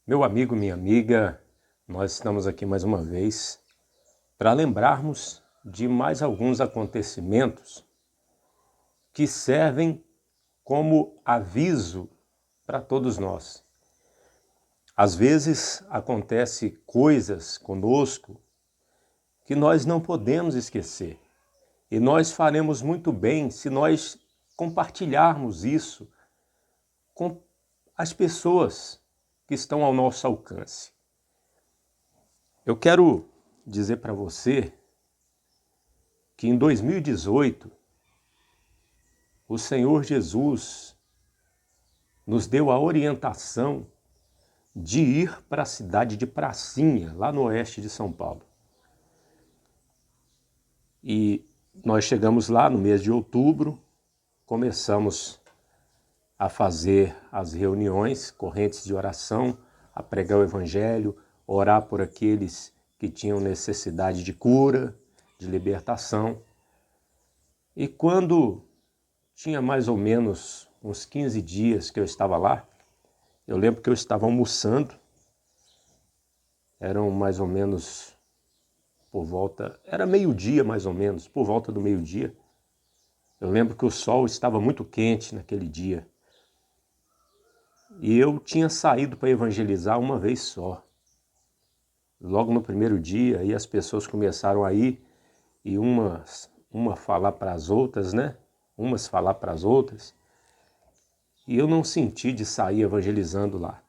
Meu amigo, minha amiga, nós estamos aqui mais uma vez para lembrarmos de mais alguns acontecimentos que servem como aviso para todos nós. Às vezes acontecem coisas conosco que nós não podemos esquecer e nós faremos muito bem se nós compartilharmos isso com as pessoas que estão ao nosso alcance. Eu quero dizer para você que em 2018, o Senhor Jesus nos deu a orientação de ir para a cidade de Pracinha, lá no oeste de São Paulo. E nós chegamos lá no mês de outubro, começamos a fazer as reuniões, correntes de oração, a pregar o evangelho, orar por aqueles que tinham necessidade de cura, de libertação. E quando tinha mais ou menos uns 15 dias que eu estava lá, eu lembro que eu estava almoçando, eram mais ou menos era meio-dia mais ou menos, por volta do meio-dia. Eu lembro que o sol estava muito quente naquele dia. E eu tinha saído para evangelizar uma vez só. Logo no primeiro dia, aí as pessoas começaram a ir e uma falar para as outras, né? Umas falar para as outras. E eu não senti de sair evangelizando lá.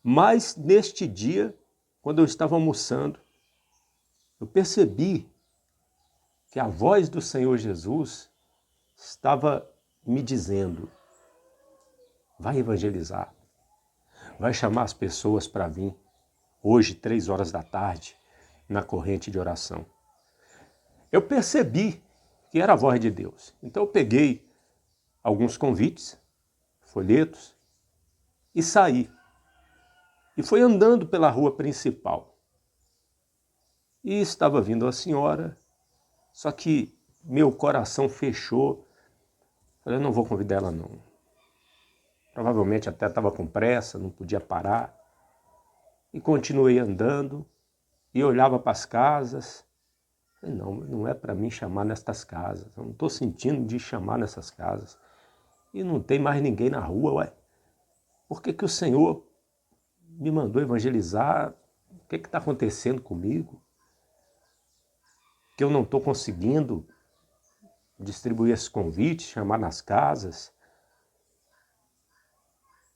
Mas neste dia, quando eu estava almoçando, eu percebi que a voz do Senhor Jesus estava me dizendo: vai evangelizar, vai chamar as pessoas para vir hoje, 3 horas da tarde, na corrente de oração. Eu percebi que era a voz de Deus. Então eu peguei alguns convites, folhetos, e saí. E fui andando pela rua principal. E estava vindo a senhora, só que meu coração fechou. Falei, eu não vou convidar ela não. Provavelmente até estava com pressa, não podia parar. E continuei andando e olhava para as casas. Falei, não é para mim chamar nestas casas. Eu não estou sentindo de chamar nessas casas. E não tem mais ninguém na rua, ué. Por que o Senhor me mandou evangelizar? O que está acontecendo comigo? Que eu não estou conseguindo distribuir esse convite, chamar nas casas.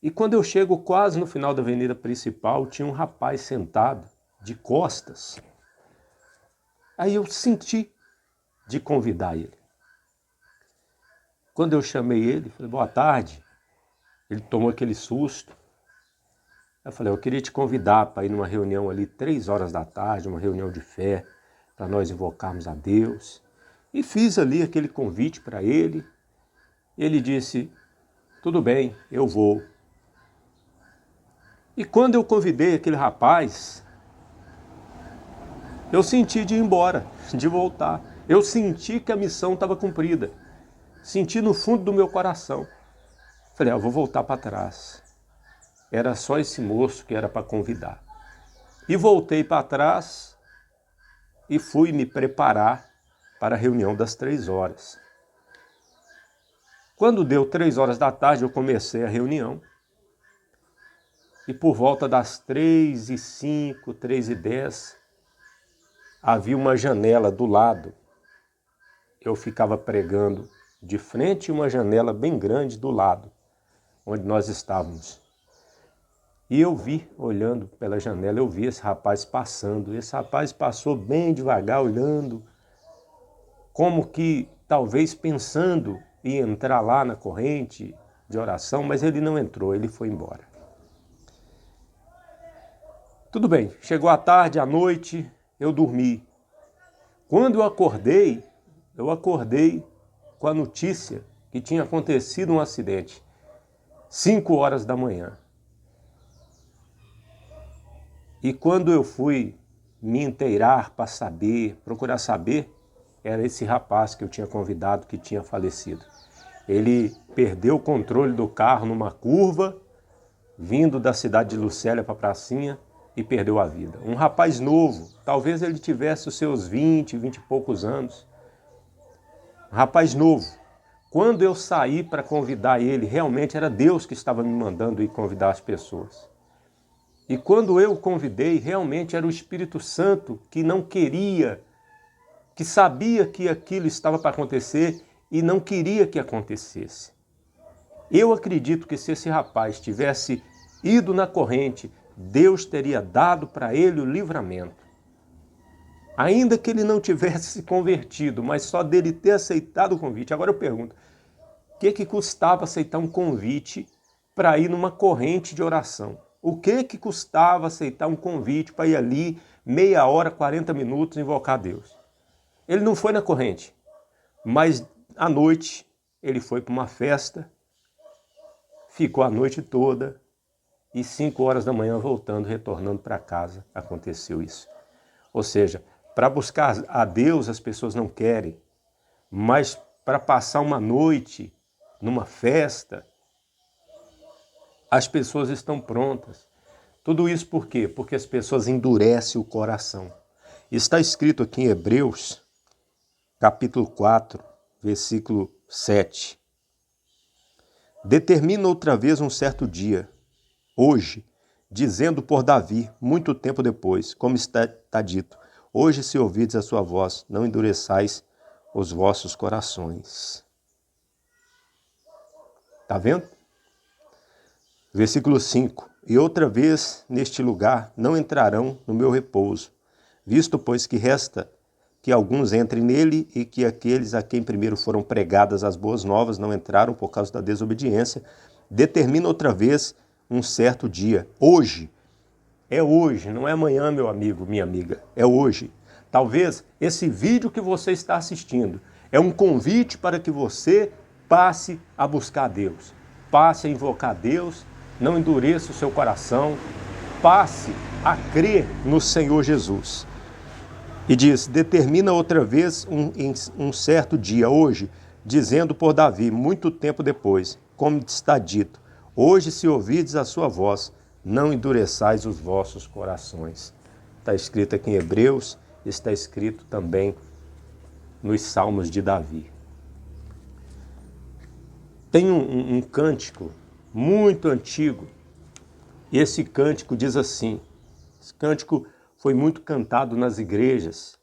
E quando eu chego quase no final da avenida principal, tinha um rapaz sentado, de costas. Aí eu senti de convidar ele. Quando eu chamei ele, falei, boa tarde. Ele tomou aquele susto. Eu falei, eu queria te convidar para ir numa reunião ali, 3 horas da tarde, uma reunião de fé, para nós invocarmos a Deus. E fiz ali aquele convite para ele. Ele disse, tudo bem, eu vou. E quando eu convidei aquele rapaz, eu senti de ir embora, de voltar. Eu senti que a missão estava cumprida. Senti no fundo do meu coração. Falei, eu vou voltar para trás. Era só esse moço que era para convidar. E voltei para trás e fui me preparar para a reunião das 3 horas. Quando deu 3 horas da tarde, eu comecei a reunião. E por volta das 3h05, 3h10, havia uma janela do lado. Eu ficava pregando de frente e uma janela bem grande do lado, onde nós estávamos. E eu vi, olhando pela janela, eu vi esse rapaz passando. Esse rapaz passou bem devagar, olhando, como que talvez pensando em entrar lá na corrente de oração, mas ele não entrou, ele foi embora. Tudo bem, chegou a tarde, à noite, eu dormi. Quando eu acordei com a notícia que tinha acontecido um acidente, 5 horas da manhã. E quando eu fui me inteirar para saber, procurar saber, era esse rapaz que eu tinha convidado que tinha falecido. Ele perdeu o controle do carro numa curva, vindo da cidade de Lucélia para a pracinha e perdeu a vida. Um rapaz novo, talvez ele tivesse os seus 20 e poucos anos. Um rapaz novo. Quando eu saí para convidar ele, realmente era Deus que estava me mandando ir convidar as pessoas. E quando eu o convidei, realmente era o Espírito Santo que não queria, que sabia que aquilo estava para acontecer e não queria que acontecesse. Eu acredito que se esse rapaz tivesse ido na corrente, Deus teria dado para ele o livramento. Ainda que ele não tivesse se convertido, mas só dele ter aceitado o convite. Agora eu pergunto, o que custava aceitar um convite para ir numa corrente de oração? O que custava aceitar um convite para ir ali, meia hora, 40 minutos, invocar Deus? Ele não foi na corrente, mas à noite ele foi para uma festa, ficou a noite toda e 5 horas da manhã voltando, retornando para casa, aconteceu isso. Ou seja, para buscar a Deus as pessoas não querem, mas para passar uma noite numa festa, as pessoas estão prontas. Tudo isso por quê? Porque as pessoas endurecem o coração. Está escrito aqui em Hebreus, capítulo 4, versículo 7. Determina outra vez um certo dia, hoje, dizendo por Davi, muito tempo depois, como está dito, hoje se ouvides a sua voz, não endureçais os vossos corações. Está vendo? Versículo 5. E outra vez neste lugar não entrarão no meu repouso, visto pois que resta que alguns entrem nele e que aqueles a quem primeiro foram pregadas as boas novas não entraram por causa da desobediência, determina outra vez um certo dia. Hoje, é hoje, não é amanhã, meu amigo, minha amiga, é hoje. Talvez esse vídeo que você está assistindo é um convite para que você passe a buscar Deus, passe a invocar Deus, não endureça o seu coração, passe a crer no Senhor Jesus. E diz, determina outra vez um certo dia, hoje, dizendo por Davi, muito tempo depois, como está dito, hoje se ouvides a sua voz, não endureçais os vossos corações. Está escrito aqui em Hebreus, está escrito também nos Salmos de Davi. Tem um cântico muito antigo, e esse cântico diz assim, esse cântico foi muito cantado nas igrejas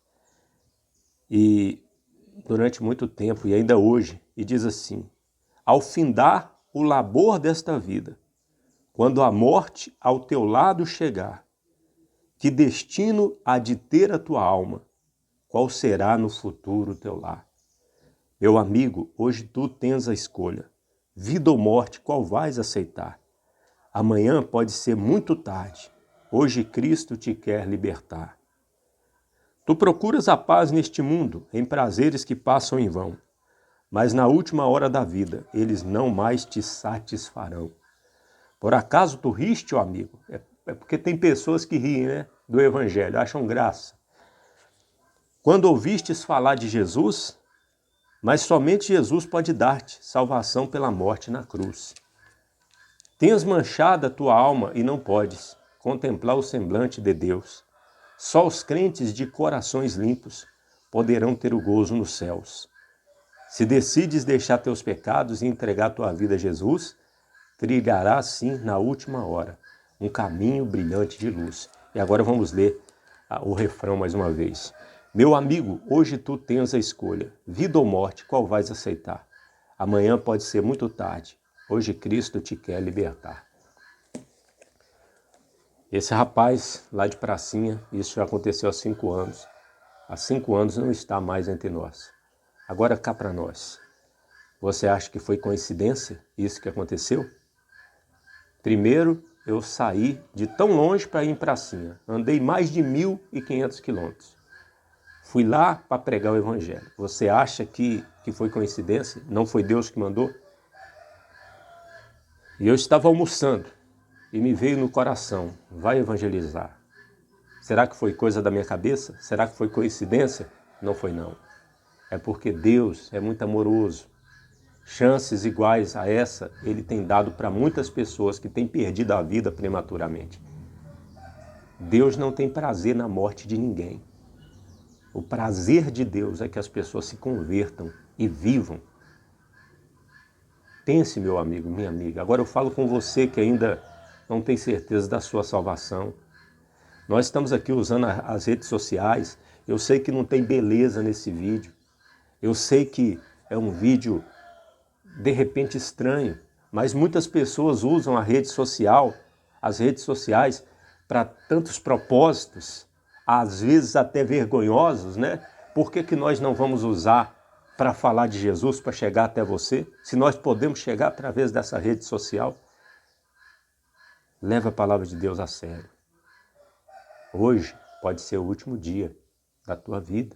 e durante muito tempo e ainda hoje, e diz assim, ao findar o labor desta vida, quando a morte ao teu lado chegar, que destino há de ter a tua alma? Qual será no futuro o teu lar? Meu amigo, hoje tu tens a escolha. Vida ou morte, qual vais aceitar? Amanhã pode ser muito tarde. Hoje Cristo te quer libertar. Tu procuras a paz neste mundo, em prazeres que passam em vão. Mas na última hora da vida, eles não mais te satisfarão. Por acaso tu riste, ó amigo? É porque tem pessoas que riem, né, do Evangelho, acham graça. Quando ouvistes falar de Jesus, mas somente Jesus pode dar-te salvação pela morte na cruz. Tens manchada a tua alma e não podes contemplar o semblante de Deus. Só os crentes de corações limpos poderão ter o gozo nos céus. Se decides deixar teus pecados e entregar tua vida a Jesus, trilharás sim na última hora um caminho brilhante de luz. E agora vamos ler o refrão mais uma vez. Meu amigo, hoje tu tens a escolha. Vida ou morte, qual vais aceitar? Amanhã pode ser muito tarde. Hoje Cristo te quer libertar. Esse rapaz lá de Pracinha, isso já aconteceu há 5 anos. Há 5 anos não está mais entre nós. Agora cá para nós. Você acha que foi coincidência isso que aconteceu? Primeiro, eu saí de tão longe para ir em Pracinha. Andei mais de 1.500 quilômetros. Fui lá para pregar o Evangelho. Você acha que foi coincidência? Não foi Deus que mandou? E eu estava almoçando e me veio no coração, vai evangelizar. Será que foi coisa da minha cabeça? Será que foi coincidência? Não foi não. É porque Deus é muito amoroso. chances iguais a essa ele tem dado para muitas pessoas que têm perdido a vida prematuramente. Deus não tem prazer na morte de ninguém. O prazer de Deus é que as pessoas se convertam e vivam. Pense, meu amigo, minha amiga. Agora eu falo com você que ainda não tem certeza da sua salvação. Nós estamos aqui usando as redes sociais. Eu sei que não tem beleza nesse vídeo. Eu sei que é um vídeo de repente estranho, mas muitas pessoas usam as redes sociais para tantos propósitos, às vezes até vergonhosos, né? Por que nós não vamos usar para falar de Jesus, para chegar até você? Se nós podemos chegar através dessa rede social, leva a palavra de Deus a sério. Hoje pode ser o último dia da tua vida.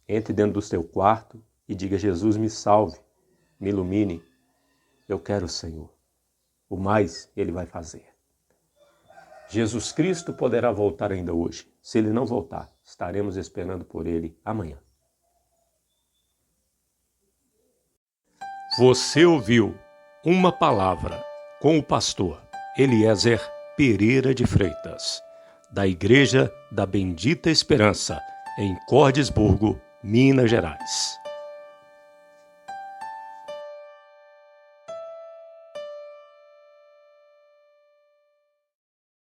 Entre dentro do teu quarto e diga: Jesus, me salve, me ilumine. Eu quero o Senhor. O mais Ele vai fazer. Jesus Cristo poderá voltar ainda hoje. Se Ele não voltar, estaremos esperando por Ele amanhã. Você ouviu uma palavra com o pastor Eliezer Pereira de Freitas, da Igreja da Bendita Esperança, em Cordisburgo, Minas Gerais.